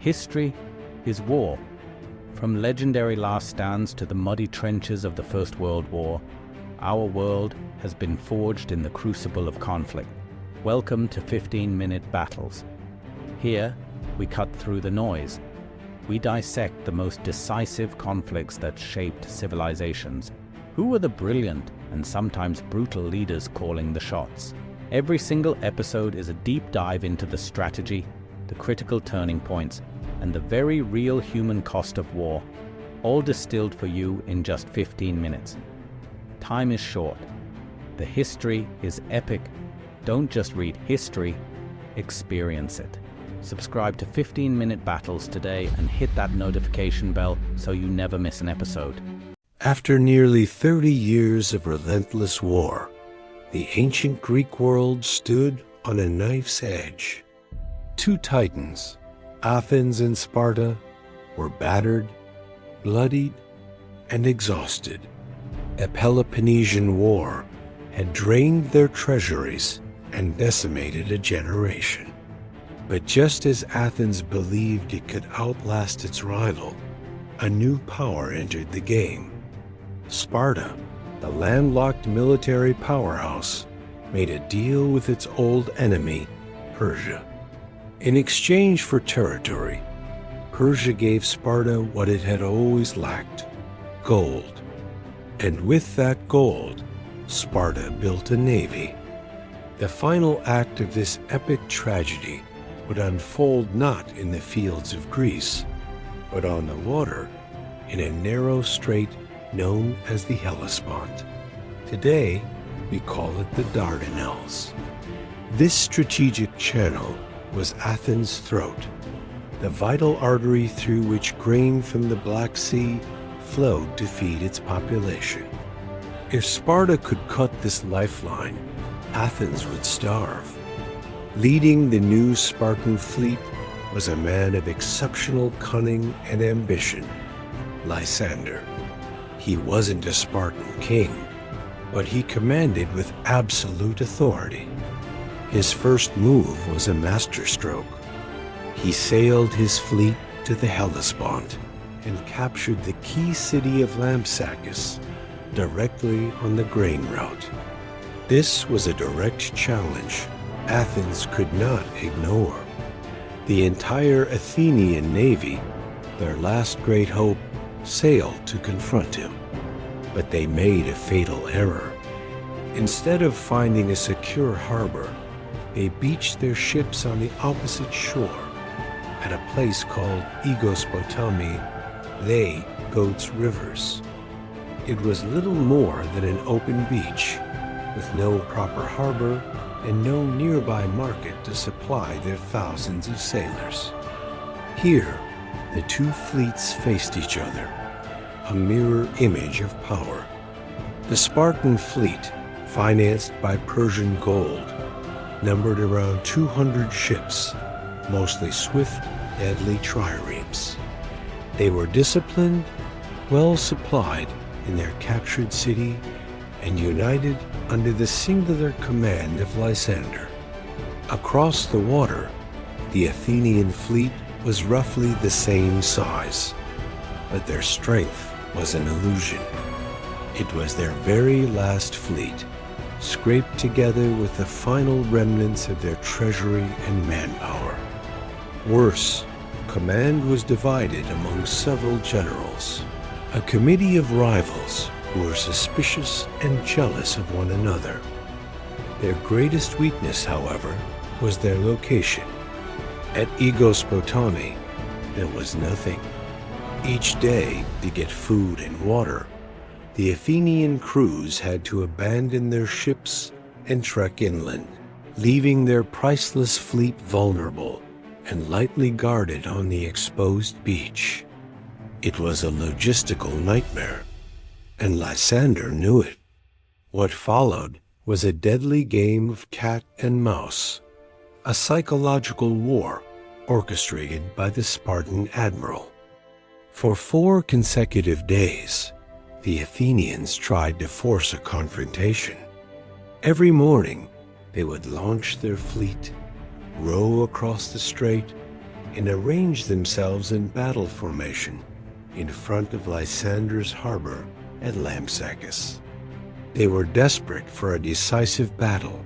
History is war. From legendary last stands to the muddy trenches of the First World War, our world has been forged in the crucible of conflict. Welcome to 15-minute battles. Here, we cut through the noise. We dissect the most decisive conflicts that shaped civilizations. Who were the brilliant and sometimes brutal leaders calling the shots? Every single episode is a deep dive into the strategy, the critical turning points, and the very real human cost of war, all distilled for you in just 15 minutes. Time is short. The history is epic. Don't just read history, experience it. Subscribe to 15-minute battles today and hit that notification bell so you never miss an episode. After nearly 30 years of relentless war, the ancient Greek world stood on a knife's edge. Two titans, Athens and Sparta, were battered, bloodied, and exhausted. A Peloponnesian War had drained their treasuries and decimated a generation. But just as Athens believed it could outlast its rival, a new power entered the game. Sparta, the landlocked military powerhouse, made a deal with its old enemy, Persia. In exchange for territory, Persia gave Sparta what it had always lacked: gold. And with that gold, Sparta built a navy. The final act of this epic tragedy would unfold not in the fields of Greece, but on the water in a narrow strait known as the Hellespont. Today, we call it the Dardanelles. This strategic channel was Athens' throat, the vital artery through which grain from the Black Sea flowed to feed its population. If Sparta could cut this lifeline, Athens would starve. Leading the new Spartan fleet was a man of exceptional cunning and ambition, Lysander. He wasn't a Spartan king, but he commanded with absolute authority. His first move was a masterstroke. He sailed his fleet to the Hellespont and captured the key city of Lampsacus, directly on the grain route. This was a direct challenge Athens could not ignore. The entire Athenian navy, their last great hope, sailed to confront him. But they made a fatal error. Instead of finding a secure harbor, they beached their ships on the opposite shore, at a place called Aegospotami, they goats' rivers. It was little more than an open beach, with no proper harbor and no nearby market to supply their thousands of sailors. Here, the two fleets faced each other, a mirror image of power. The Spartan fleet, financed by Persian gold, numbered around 200 ships, mostly swift, deadly triremes. They were disciplined, well supplied in their captured city, and united under the singular command of Lysander. Across the water, the Athenian fleet was roughly the same size, but their strength was an illusion. It was their very last fleet, scraped together with the final remnants of their treasury and manpower. Worse, command was divided among several generals, a committee of rivals who were suspicious and jealous of one another. Their greatest weakness, however, was their location. At Aegospotami, there was nothing. Each day, to get food and water, the Athenian crews had to abandon their ships and trek inland, leaving their priceless fleet vulnerable and lightly guarded on the exposed beach. It was a logistical nightmare, and Lysander knew it. What followed was a deadly game of cat and mouse, a psychological war orchestrated by the Spartan admiral. For 4 consecutive days, the Athenians tried to force a confrontation. Every morning, they would launch their fleet, row across the strait, and arranged themselves in battle formation in front of Lysander's harbor at Lampsacus. They were desperate for a decisive battle,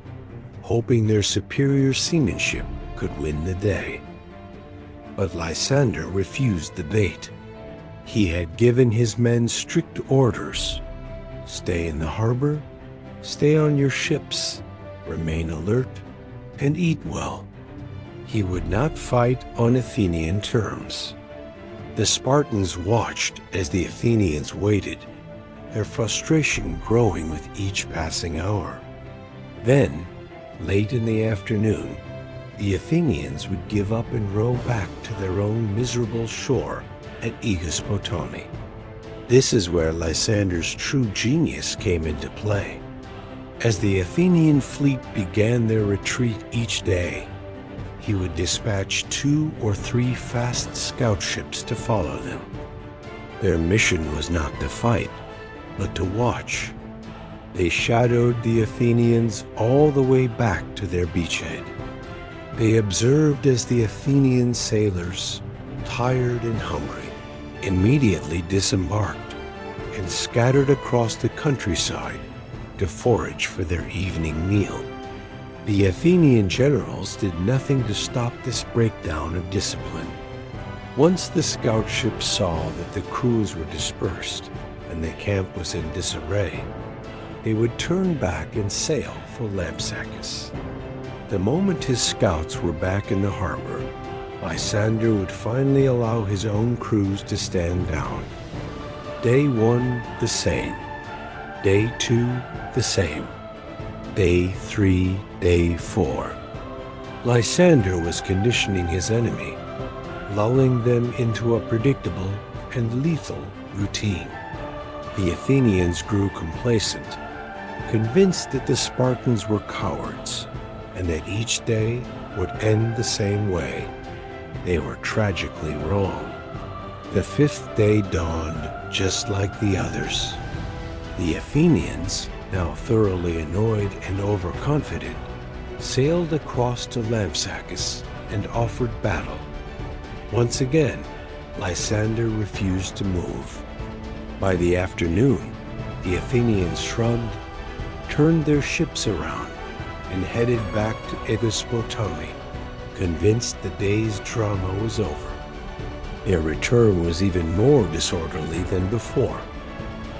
hoping their superior seamanship could win the day. But Lysander refused the bait. He had given his men strict orders: stay in the harbor, stay on your ships, remain alert, and eat well. He would not fight on Athenian terms. The Spartans watched as the Athenians waited, their frustration growing with each passing hour. Then, late in the afternoon, the Athenians would give up and row back to their own miserable shore at Aegospotami. This is where Lysander's true genius came into play. As the Athenian fleet began their retreat each day, he would dispatch 2 or 3 fast scout ships to follow them. Their mission was not to fight, but to watch. They shadowed the Athenians all the way back to their beachhead. They observed as the Athenian sailors, tired and hungry, immediately disembarked and scattered across the countryside to forage for their evening meal. The Athenian generals did nothing to stop this breakdown of discipline. Once the scout ships saw that the crews were dispersed and the camp was in disarray, they would turn back and sail for Lampsacus. The moment his scouts were back in the harbor, Lysander would finally allow his own crews to stand down. Day 1, the same. Day 2, the same. Day 3, day 4. Lysander was conditioning his enemy, lulling them into a predictable and lethal routine. The Athenians grew complacent, convinced that the Spartans were cowards and that each day would end the same way. They were tragically wrong. The 5th day dawned just like the others. The Athenians, now thoroughly annoyed and overconfident, sailed across to Lampsacus and offered battle. Once again, Lysander refused to move. By the afternoon, the Athenians shrugged, turned their ships around, and headed back to Aegospotami, convinced the day's drama was over. Their return was even more disorderly than before.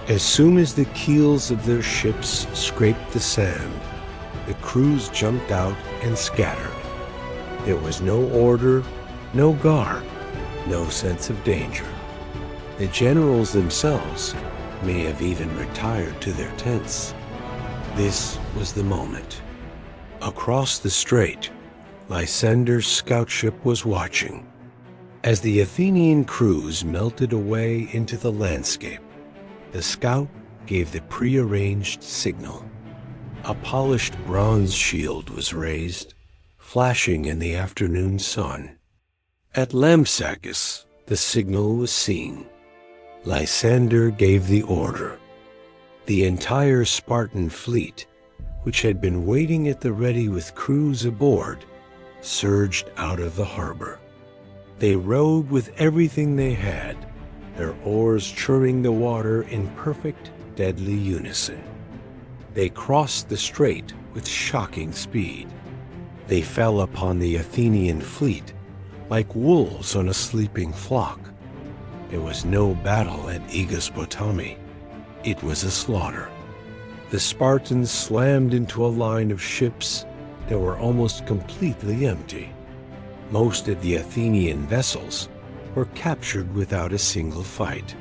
As soon as the keels of their ships scraped the sand, the crews jumped out and scattered. There was no order, no guard, no sense of danger. The generals themselves may have even retired to their tents. This was the moment. Across the strait, Lysander's scout ship was watching. As the Athenian crews melted away into the landscape, the scout gave the prearranged signal. A polished bronze shield was raised, flashing in the afternoon sun. At Lampsacus, the signal was seen. Lysander gave the order. The entire Spartan fleet, which had been waiting at the ready with crews aboard, surged out of the harbor. They rowed with everything they had, their oars churning the water in perfect, deadly unison. They crossed the strait with shocking speed. They fell upon the Athenian fleet like wolves on a sleeping flock. There was no battle at Aegospotami. It was a slaughter. The Spartans slammed into a line of ships that were almost completely empty. Most of the Athenian vessels were captured without a single fight.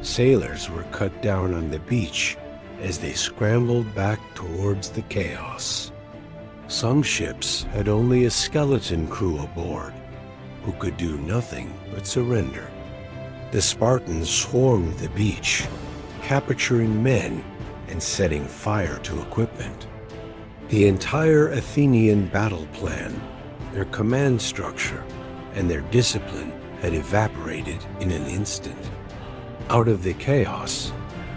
Sailors were cut down on the beach as they scrambled back towards the chaos. Some ships had only a skeleton crew aboard, who could do nothing but surrender. The Spartans swarmed the beach, capturing men and setting fire to equipment. The entire Athenian battle plan, their command structure, and their discipline had evaporated in an instant. Out of the chaos,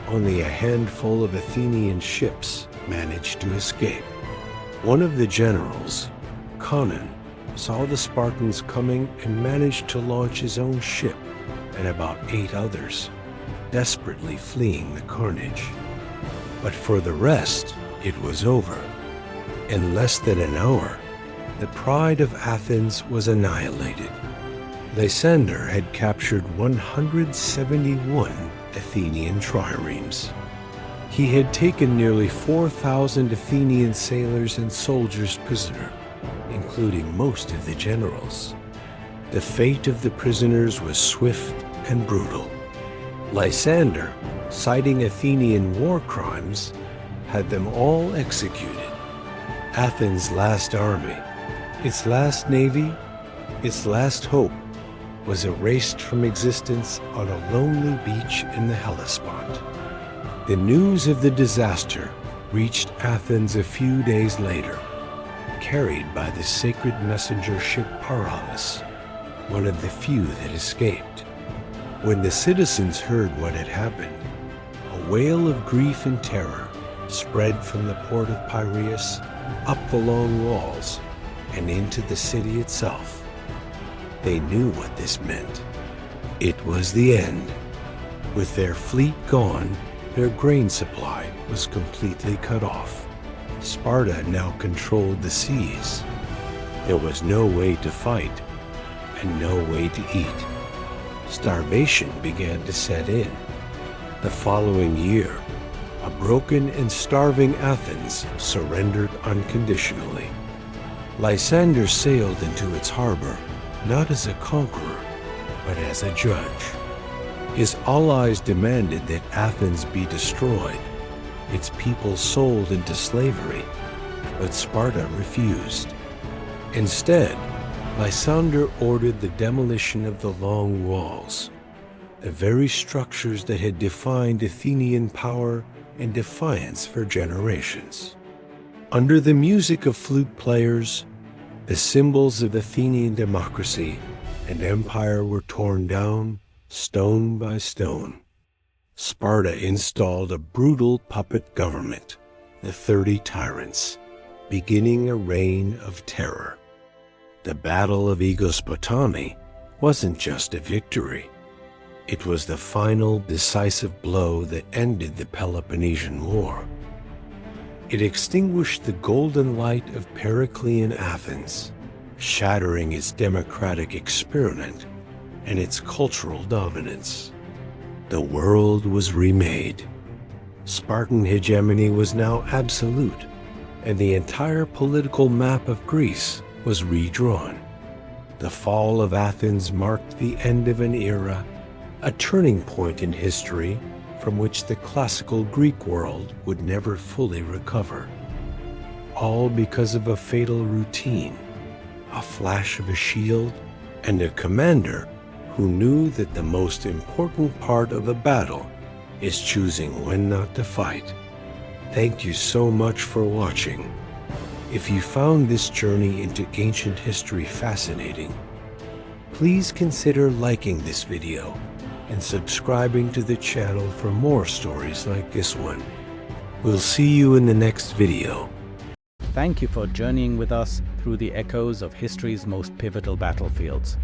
only a handful of Athenian ships managed to escape. One of the generals, Conon, saw the Spartans coming and managed to launch his own ship and about 8 others, desperately fleeing the carnage. But for the rest, it was over. In less than an hour, the pride of Athens was annihilated. Lysander had captured 171 Athenian triremes. He had taken nearly 4,000 Athenian sailors and soldiers prisoner, including most of the generals. The fate of the prisoners was swift and brutal. Lysander, citing Athenian war crimes, had them all executed. Athens' last army, its last navy, its last hope, was erased from existence on a lonely beach in the Hellespont. The news of the disaster reached Athens a few days later, carried by the sacred messenger ship Paralis, one of the few that escaped. When the citizens heard what had happened, a wail of grief and terror spread from the port of Piraeus up the long walls and into the city itself. They knew what this meant. It was the end. With their fleet gone, their grain supply was completely cut off. Sparta now controlled the seas. There was no way to fight and no way to eat. Starvation began to set in. The following year, a broken and starving Athens surrendered unconditionally. Lysander sailed into its harbor not as a conqueror, but as a judge. His allies demanded that Athens be destroyed, its people sold into slavery, but Sparta refused. Instead, Lysander ordered the demolition of the long walls, the very structures that had defined Athenian power and defiance for generations. Under the music of flute players, the symbols of Athenian democracy and empire were torn down, stone by stone. Sparta installed a brutal puppet government, the 30 Tyrants, beginning a reign of terror. The Battle of Aegospotami wasn't just a victory. It was the final decisive blow that ended the Peloponnesian War. It extinguished the golden light of Periclean Athens, shattering its democratic experiment and its cultural dominance. The world was remade. Spartan hegemony was now absolute, and the entire political map of Greece was redrawn. The fall of Athens marked the end of an era, a turning point in history from which the classical Greek world would never fully recover. All because of a fatal routine, a flash of a shield, and a commander who knew that the most important part of a battle is choosing when not to fight. Thank you so much for watching. If you found this journey into ancient history fascinating, please consider liking this video and subscribing to the channel for more stories like this one. We'll see you in the next video. Thank you for journeying with us through the echoes of history's most pivotal battlefields.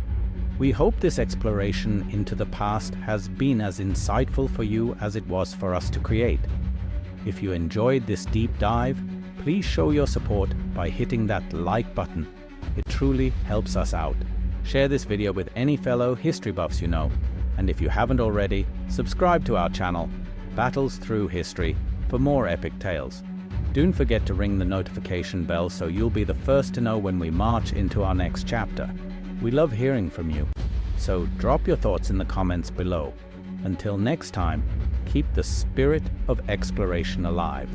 We hope this exploration into the past has been as insightful for you as it was for us to create. If you enjoyed this deep dive, please show your support by hitting that like button. It truly helps us out. Share this video with any fellow history buffs you know. And if you haven't already, subscribe to our channel, Battles Through History, for more epic tales. Don't forget to ring the notification bell so you'll be the first to know when we march into our next chapter. We love hearing from you, so drop your thoughts in the comments below. Until next time, keep the spirit of exploration alive.